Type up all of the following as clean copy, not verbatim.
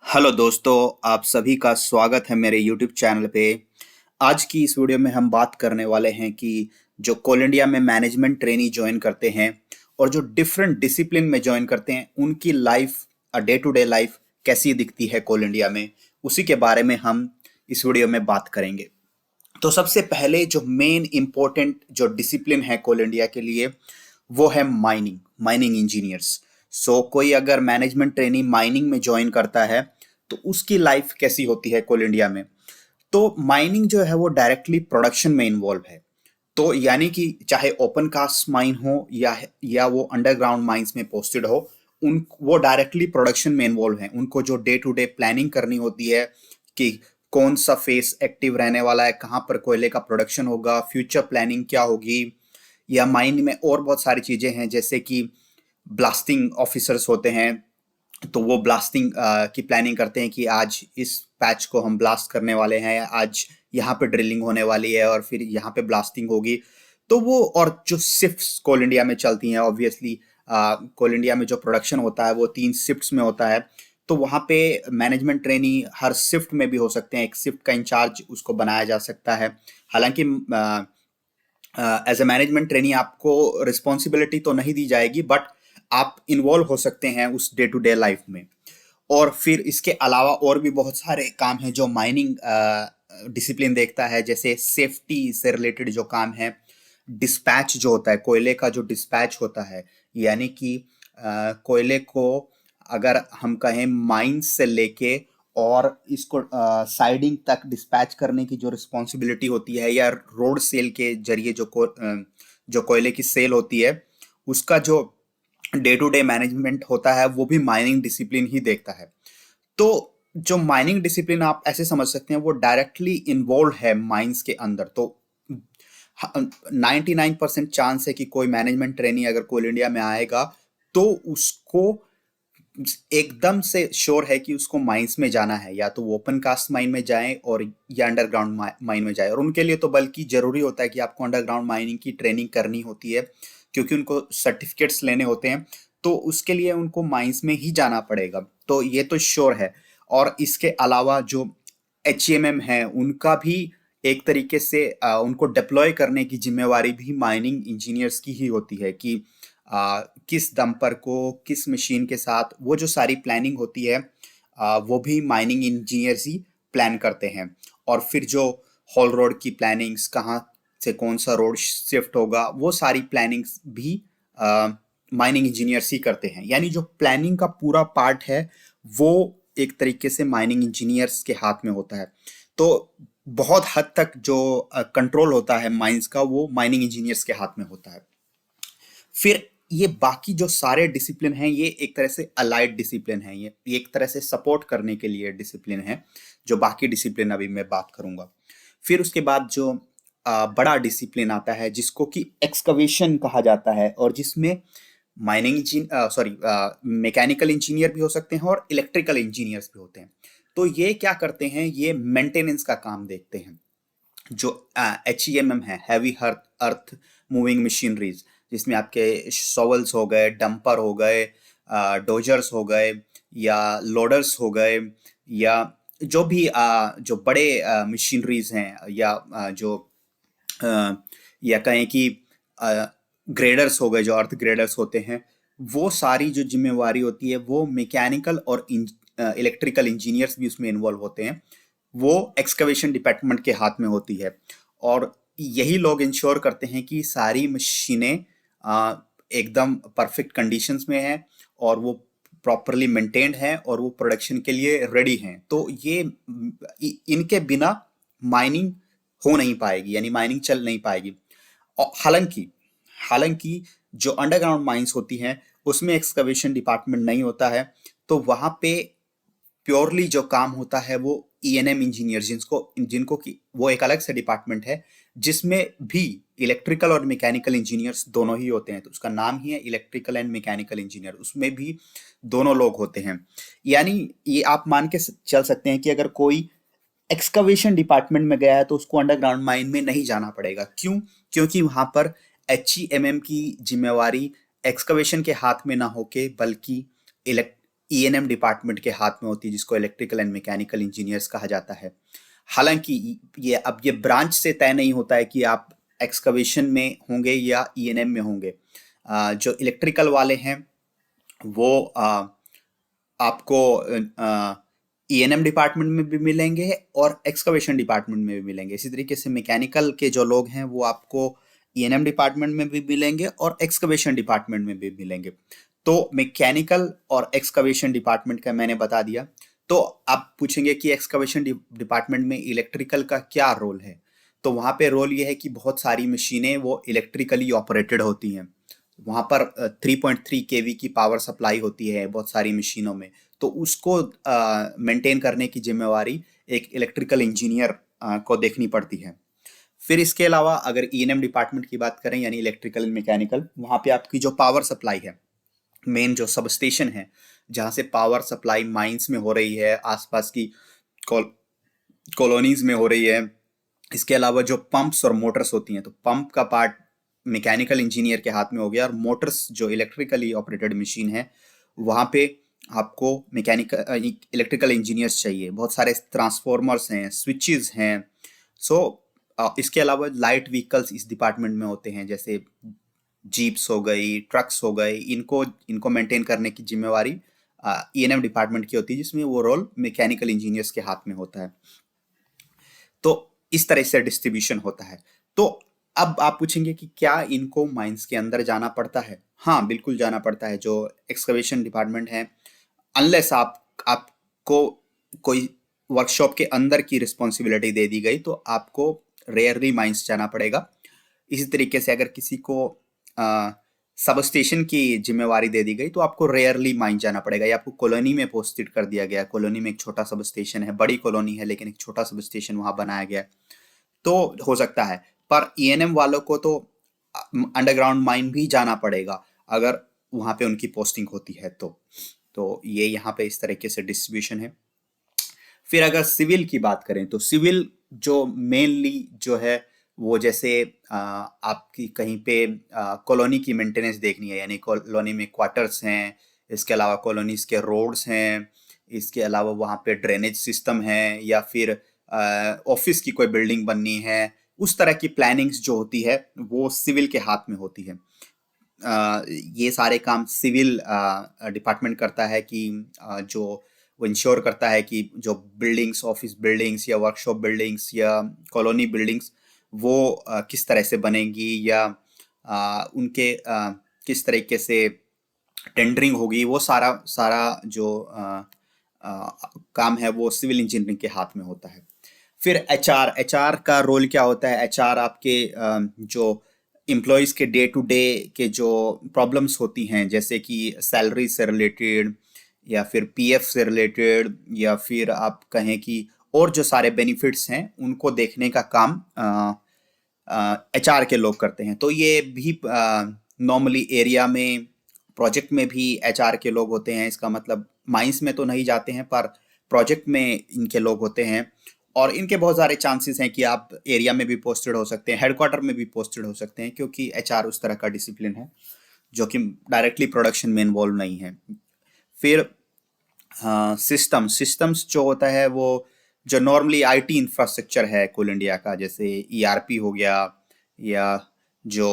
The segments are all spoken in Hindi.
हेलो दोस्तों, आप सभी का स्वागत है मेरे YouTube चैनल पे। आज की इस वीडियो में हम बात करने वाले हैं कि जो कोल इंडिया में मैनेजमेंट ट्रेनी ज्वाइन करते हैं और जो डिफरेंट डिसिप्लिन में ज्वाइन करते हैं, उनकी life, day to day life कैसी दिखती है कोल इंडिया में, उसी के बारे में हम इस वीडियो में बात करेंगे। तो सबसे पहले जो मेन इंपॉर्टेंट जो डिसिप्लिन है कोल इंडिया के लिए, वो है माइनिंग माइनिंग इंजीनियर्स। सो कोई अगर मैनेजमेंट ट्रेनी माइनिंग में ज्वाइन करता है तो उसकी लाइफ कैसी होती है कोल इंडिया में। तो माइनिंग जो है वो डायरेक्टली प्रोडक्शन में इन्वॉल्व है। तो यानी कि चाहे ओपन कास्ट माइन हो या वो अंडरग्राउंड माइंस में पोस्टेड हो, उन वो डायरेक्टली प्रोडक्शन में इन्वॉल्व हैं। उनको जो डे टू डे प्लानिंग करनी होती है कि कौन सा फेस एक्टिव रहने वाला है, कहाँ पर कोयले का प्रोडक्शन होगा, फ्यूचर प्लानिंग क्या होगी, या माइन में और बहुत सारी चीजें हैं जैसे कि ब्लास्टिंग ऑफिसर्स होते हैं। तो वो ब्लास्टिंग की प्लानिंग करते हैं कि आज इस पैच को हम ब्लास्ट करने वाले हैं, आज यहाँ पे ड्रिलिंग होने वाली है और फिर यहाँ पे ब्लास्टिंग होगी। तो वो और जो शिफ्ट्स कोल इंडिया में चलती हैं, ऑब्वियसली कोल इंडिया में जो प्रोडक्शन होता है वो 3 शिफ्ट्स में होता है। तो वहाँ पे मैनेजमेंट ट्रेनी हर शिफ्ट में भी हो सकते हैं, एक शिफ्ट का इंचार्ज उसको बनाया जा सकता है। हालांकि एज ए मैनेजमेंट ट्रेनी आपको रिस्पॉन्सिबिलिटी तो नहीं दी जाएगी, बट आप इन्वॉल्व हो सकते हैं उस डे टू डे लाइफ में। और फिर इसके अलावा और भी बहुत सारे काम हैं जो माइनिंग डिसिप्लिन देखता है, जैसे सेफ्टी से रिलेटेड जो काम है, डिस्पैच जो होता है, कोयले का जो डिस्पैच होता है, यानी कि कोयले को अगर हम कहें माइन से लेके और इसको साइडिंग तक डिस्पैच करने की जो रिस्पॉन्सिबिलिटी होती है, या रोड सेल के जरिए जो कोयले की सेल होती है, उसका जो डे टू डे मैनेजमेंट होता है, वो भी माइनिंग डिसिप्लिन ही देखता है। तो जो माइनिंग डिसिप्लिन आप ऐसे समझ सकते हैं, वो डायरेक्टली इन्वॉल्व है माइंस के अंदर। तो 99% चांस है कि कोई मैनेजमेंट ट्रेनी अगर कोल इंडिया में आएगा तो उसको एकदम से श्योर है कि उसको माइंस में जाना है, या तो वो ओपन कास्ट माइन में जाए और या अंडरग्राउंड माइन में जाए। और उनके लिए तो बल्कि जरूरी होता है कि आपको अंडरग्राउंड माइनिंग की ट्रेनिंग करनी होती है, क्योंकि उनको सर्टिफिकेट्स लेने होते हैं। तो उसके लिए उनको माइंस में ही जाना पड़ेगा, तो ये तो श्योर है। और इसके अलावा जो HMM है, उनका भी एक तरीके से उनको डिप्लॉय करने की जिम्मेवारी भी माइनिंग इंजीनियर्स की ही होती है कि किस डंपर को किस मशीन के साथ, वो जो सारी प्लानिंग होती है वो भी माइनिंग इंजीनियर्स ही प्लान करते हैं। और फिर जो हॉल रोड की प्लानिंग्स, कहाँ से कौन सा रोड शिफ्ट होगा, वो सारी प्लानिंग्स भी माइनिंग इंजीनियर्स ही करते हैं। यानी जो प्लानिंग का पूरा पार्ट है वो एक तरीके से माइनिंग इंजीनियर्स के हाथ में होता है। तो बहुत हद तक जो कंट्रोल होता है माइंस का, वो माइनिंग इंजीनियर्स के हाथ में होता है। फिर ये बाकी जो सारे डिसिप्लिन हैं, ये एक तरह से अलाइड डिसिप्लिन है, ये एक तरह से सपोर्ट करने के लिए डिसिप्लिन है, जो बाकी डिसिप्लिन अभी मैं बात करूंगा। फिर उसके बाद जो बड़ा डिसिप्लिन आता है जिसको कि एक्सकवेशन कहा जाता है, और जिसमें माइनिंग सॉरी मैकेनिकल इंजीनियर भी हो सकते हैं और इलेक्ट्रिकल इंजीनियर्स भी होते हैं। तो ये क्या करते हैं, ये मेंटेनेंस का काम देखते हैं। जो HEMM है, हैवी अर्थ मूविंग मशीनरीज, जिसमें आपके शॉवल्स हो गए, डंपर हो गए, डोजर्स हो गए, या लोडर्स हो गए, या जो भी जो बड़े मशीनरीज हैं, या जो अ, या कहें कि ग्रेडर्स हो गए, जो अर्थ ग्रेडर्स होते हैं, वो सारी जो जिम्मेवारी होती है वो मैकेनिकल और इलेक्ट्रिकल इंजीनियर्स भी उसमें इन्वॉल्व होते हैं, वो एक्सकवेशन डिपार्टमेंट के हाथ में होती है। और यही लोग इंश्योर करते हैं कि सारी मशीनें एकदम परफेक्ट कंडीशंस में हैं, और वो प्रॉपरली मेंटेन्ड हैं, और वो प्रोडक्शन के लिए रेडी हैं। तो ये इनके बिना माइनिंग हो नहीं पाएगी, यानी माइनिंग चल नहीं पाएगी। और हालांकि हालांकि जो अंडरग्राउंड माइंस होती हैं उसमें एक्सकवेशन डिपार्टमेंट नहीं होता है। तो वहां पे प्योरली जो काम होता है वो ENM इंजीनियर, जिनको जिनको कि वो एक अलग से डिपार्टमेंट है, जिसमें भी इलेक्ट्रिकल और मैकेनिकल इंजीनियर्स दोनों ही होते हैं। तो उसका नाम ही है इलेक्ट्रिकल एंड मैकेनिकल इंजीनियर, उसमें भी दोनों लोग होते हैं। यानी ये आप मान के चल सकते हैं कि अगर कोई एक्सकवेशन डिपार्टमेंट में गया है तो उसको अंडरग्राउंड माइन में नहीं जाना पड़ेगा। क्यों? क्योंकि वहां पर HEMM की जिम्मेवारी एक्सकवेशन के हाथ में ना होके, बल्कि ईएनएम डिपार्टमेंट के हाथ में होती है, जिसको इलेक्ट्रिकल एंड मैकेनिकल इंजीनियर्स कहा जाता है। हालांकि ये ब्रांच से तय नहीं होता है कि आप एक्सकवेशन में होंगे या ईएनएम में होंगे। जो इलेक्ट्रिकल वाले हैं वो आपको ईएनएम डिपार्टमेंट में भी मिलेंगे और एक्सकवेशन डिपार्टमेंट में भी मिलेंगे। इसी तरीके से मैकेनिकल के जो लोग हैं वो आपको ईएनएम डिपार्टमेंट में भी मिलेंगे और एक्सकवेशन डिपार्टमेंट में भी मिलेंगे। तो मैकेनिकल और एक्सकवेशन डिपार्टमेंट का मैंने बता दिया। तो आप पूछेंगे कि एक्सकवेशन डिपार्टमेंट में इलेक्ट्रिकल का क्या रोल है। तो वहाँ पे रोल ये है कि बहुत सारी मशीनें वो इलेक्ट्रिकली ऑपरेटेड होती हैं। वहाँ पर 3.3 केवी की पावर सप्लाई होती है बहुत सारी मशीनों में। तो उसको मेंटेन करने की जिम्मेवारी एक इलेक्ट्रिकल इंजीनियर को देखनी पड़ती है। फिर इसके अलावा अगर ईएनएम डिपार्टमेंट की बात करें यानी इलेक्ट्रिकल एंड मैकेनिकल, वहाँ पे आपकी जो पावर सप्लाई है, मेन जो सब स्टेशन है जहाँ से पावर सप्लाई माइंस में हो रही है, आसपास की कॉलोनीज में हो रही है। इसके अलावा जो पंप्स और मोटर्स होती हैं, तो पंप का पार्ट मैकेनिकल इंजीनियर के हाथ में हो गया, और मोटर्स जो इलेक्ट्रिकली ऑपरेटेड मशीन है वहाँ पे आपको मैकेनिकल इलेक्ट्रिकल इंजीनियर्स चाहिए। बहुत सारे ट्रांसफॉर्मर्स हैं, स्विचेस हैं। सो इसके अलावा लाइट व्हीकल्स इस डिपार्टमेंट में होते हैं, जैसे जीप्स हो गई, ट्रक्स हो गए। इनको इनको मेंटेन करने की जिम्मेवारी ईएनएम डिपार्टमेंट की होती है, जिसमें वो रोल मैकेनिकल इंजीनियर्स के हाथ में होता है। तो इस तरह से डिस्ट्रीब्यूशन होता है। तो अब आप पूछेंगे कि क्या इनको माइंस के अंदर जाना पड़ता है? हाँ, बिल्कुल जाना पड़ता है। जो एक्सकवेशन डिपार्टमेंट है, अनलेस आपको कोई वर्कशॉप के अंदर की रिस्पॉन्सिबिलिटी दे दी गई तो आपको रेयरली माइंस जाना पड़ेगा। इसी तरीके से अगर किसी को सब स्टेशन की जिम्मेवारी दे दी गई तो आपको रेयरली माइन जाना पड़ेगा, या आपको कॉलोनी में पोस्टेड कर दिया गया। कॉलोनी में एक छोटा सब स्टेशन है, बड़ी कॉलोनी है लेकिन एक छोटा सब स्टेशन वहां बनाया गया, तो हो सकता है। पर ईएनएम वालों को तो अंडरग्राउंड माइन भी जाना पड़ेगा अगर वहां पे उनकी पोस्टिंग होती है। तो ये यहाँ पे इस तरीके से डिस्ट्रीब्यूशन है। फिर अगर सिविल की बात करें तो सिविल जो मेनली जो है वो जैसे आपकी कहीं पे कॉलोनी की मेंटेनेंस देखनी है, यानी कॉलोनी में क्वार्टर्स हैं, इसके अलावा कॉलोनीज के रोड्स हैं, इसके अलावा वहाँ पे ड्रेनेज सिस्टम है, या फिर ऑफिस की कोई बिल्डिंग बननी है, उस तरह की प्लानिंग्स जो होती है वो सिविल के हाथ में होती है। ये सारे काम सिविल डिपार्टमेंट करता है कि जो वो इंश्योर करता है कि जो बिल्डिंग्स, ऑफिस बिल्डिंग्स या वर्कशॉप बिल्डिंग्स या कॉलोनी बिल्डिंग्स वो किस तरह से बनेंगी, या उनके किस तरीके से टेंडरिंग होगी, वो सारा सारा जो काम है वो सिविल इंजीनियरिंग के हाथ में होता है। फिर एचआर का रोल क्या होता है? एचआर आपके जो एम्प्लॉयज़ के डे टू डे के जो प्रॉब्लम्स होती हैं, जैसे कि सैलरी से रिलेटेड या फिर पीएफ से रिलेटेड, या फिर आप कहें कि और जो सारे बेनिफिट्स हैं उनको देखने का काम एचआर के लोग करते हैं। तो ये भी नॉर्मली एरिया में प्रोजेक्ट में भी एचआर के लोग होते हैं। इसका मतलब माइंस में तो नहीं जाते हैं पर प्रोजेक्ट में इनके लोग होते हैं, और इनके बहुत सारे चांसेस हैं कि आप एरिया में भी पोस्टेड हो सकते हैं, हेडक्वार्टर में भी पोस्टेड हो सकते हैं, क्योंकि एचआर उस तरह का डिसिप्लिन है जो कि डायरेक्टली प्रोडक्शन में इन्वॉल्व नहीं है। फिर सिस्टम्स जो होता है वो जो नॉर्मली आईटी इंफ्रास्ट्रक्चर है कोल इंडिया का, जैसे ईआरपी हो गया, या जो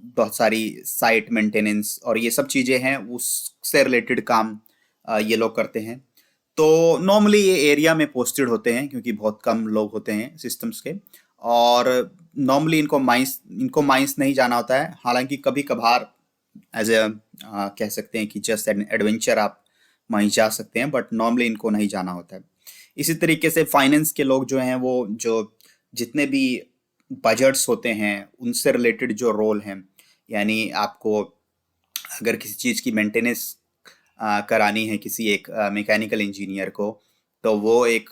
बहुत सारी साइट मेंटेनेंस और ये सब चीज़ें हैं, उससे रिलेटेड काम ये लोग करते हैं। तो नॉर्मली ये एरिया में पोस्टेड होते हैं क्योंकि बहुत कम लोग होते हैं सिस्टम्स के, और नॉर्मली इनको माइंस नहीं जाना होता है। हालांकि कभी कभार एज ए कह सकते हैं कि जस्ट एन एडवेंचर आप वहीं जा सकते हैं, बट नॉर्मली इनको नहीं जाना होता है। इसी तरीके से फाइनेंस के लोग जो हैं वो जो जितने भी बजट्स होते हैं उनसे रिलेटेड जो रोल हैं, यानी आपको अगर किसी चीज़ की मेंटेनेंस करानी है किसी एक मैकेनिकल इंजीनियर को, तो वो एक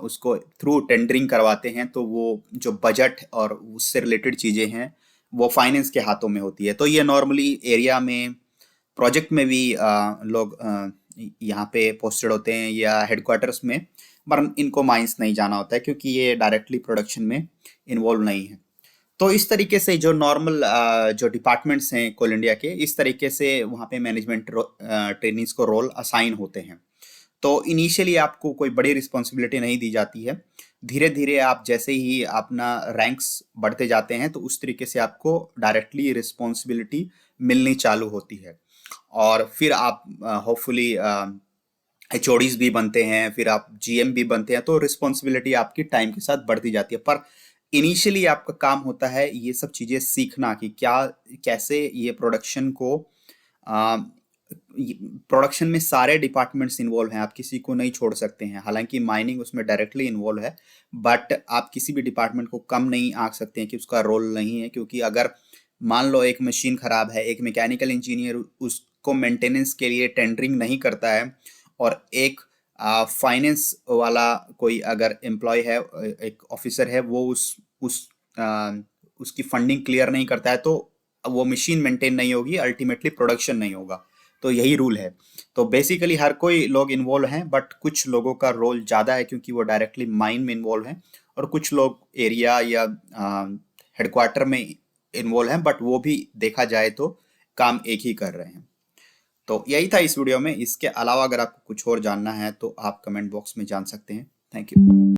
उसको थ्रू टेंडरिंग करवाते हैं, तो वो जो बजट और उससे रिलेटेड चीज़ें हैं वो फाइनेंस के हाथों में होती है। तो ये नॉर्मली एरिया में प्रोजेक्ट में भी लोग यहाँ पे पोस्टेड होते हैं या हेडक्वार्टर्स में, पर इनको माइंस नहीं जाना होता है क्योंकि ये डायरेक्टली प्रोडक्शन में इन्वॉल्व नहीं है। तो इस तरीके से जो नॉर्मल जो डिपार्टमेंट्स हैं कोल इंडिया के, इस तरीके से वहाँ पे मैनेजमेंट ट्रेनिंग्स को रोल असाइन होते हैं। तो इनिशियली आपको कोई बड़ी रिस्पॉन्सिबिलिटी नहीं दी जाती है। धीरे धीरे आप जैसे ही अपना रैंक्स बढ़ते जाते हैं तो उस तरीके से आपको डायरेक्टली रिस्पॉन्सिबिलिटी मिलनी चालू होती है, और फिर आप होपफुली एचओडीज भी बनते हैं, फिर आप जीएम भी बनते हैं, तो रिस्पॉन्सिबिलिटी आपकी टाइम के साथ बढ़ती जाती है। पर इनिशियली आपका काम होता है ये सब चीज़ें सीखना कि क्या, कैसे ये प्रोडक्शन को, प्रोडक्शन में सारे डिपार्टमेंट्स इन्वॉल्व हैं, आप किसी को नहीं छोड़ सकते हैं। हालांकि माइनिंग उसमें डायरेक्टली इन्वॉल्व है, बट आप किसी भी डिपार्टमेंट को कम नहीं आंक सकते हैं कि उसका रोल नहीं है। क्योंकि अगर मान लो एक मशीन खराब है, एक मैकेनिकल इंजीनियर उसको मेंटेनेंस के लिए टेंडरिंग नहीं करता है, और एक फाइनेंस वाला कोई अगर एम्प्लॉय है, एक ऑफिसर है, वो आ, उसकी फंडिंग क्लियर नहीं करता है, तो वो मशीन मेंटेन नहीं होगी, अल्टीमेटली प्रोडक्शन नहीं होगा। तो यही रूल है। तो बेसिकली हर कोई लोग इन्वॉल्व हैं, बट कुछ लोगों का रोल ज़्यादा है क्योंकि वो डायरेक्टली माइन में इन्वॉल्व हैं, और कुछ लोग एरिया या हेडक्वार्टर में इन्वॉल्व हैं, बट वो भी देखा जाए तो काम एक ही कर रहे हैं। तो यही था इस वीडियो में। इसके अलावा अगर आपको कुछ और जानना है तो आप कमेंट बॉक्स में जान सकते हैं। Thank you.